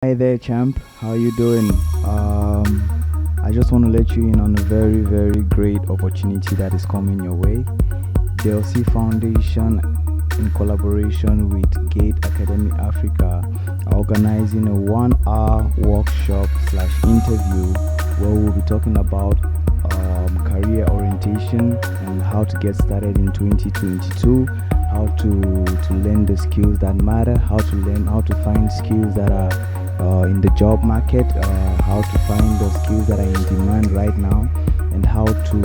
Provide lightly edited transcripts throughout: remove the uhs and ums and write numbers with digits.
Hi there, champ. How you doing? I just want to let you in on a very, very great opportunity that is coming your way. Delcfoundation, in collaboration with Gate Academy Africa, are organizing a 1-hour workshop slash interview where we'll be talking about career orientation and how to get started in 2022, how to learn the skills that matter, how to find skills that are in the job market, how to find the skills that are in demand right now, and how to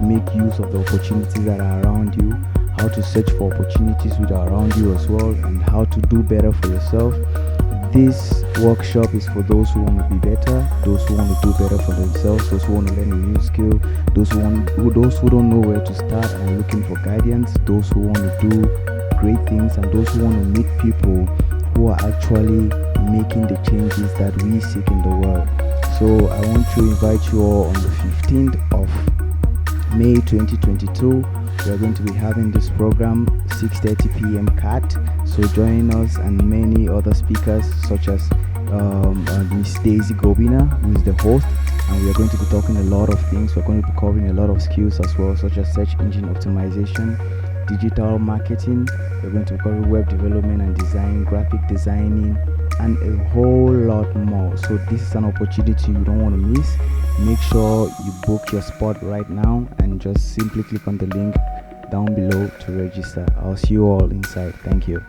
make use of the opportunities that are around you, how to search for opportunities which are around you as well, and how to do better for yourself. This workshop is for those who want to be better, those who want to do better for themselves, those who want to learn a new skill, those who don't know where to start and are looking for guidance, those who want to do great things, and those who want to meet people who are actually making the changes that we seek in the world. So I want to invite you all on the 15th of May 2022. We are going to be having this program 6:30 p.m. CAT. So join us and many other speakers such as Miss Daisy Gobina, who is the host, and we are going to be talking a lot of things. We're going to be covering a lot of skills as well, such as search engine optimization, digital marketing. We're going to be covering web development and design, graphic designing, and a whole lot more. So this is an opportunity you don't want to miss. Make sure you book your spot right now and just simply click on the link down below to register. I'll see you all inside. Thank you.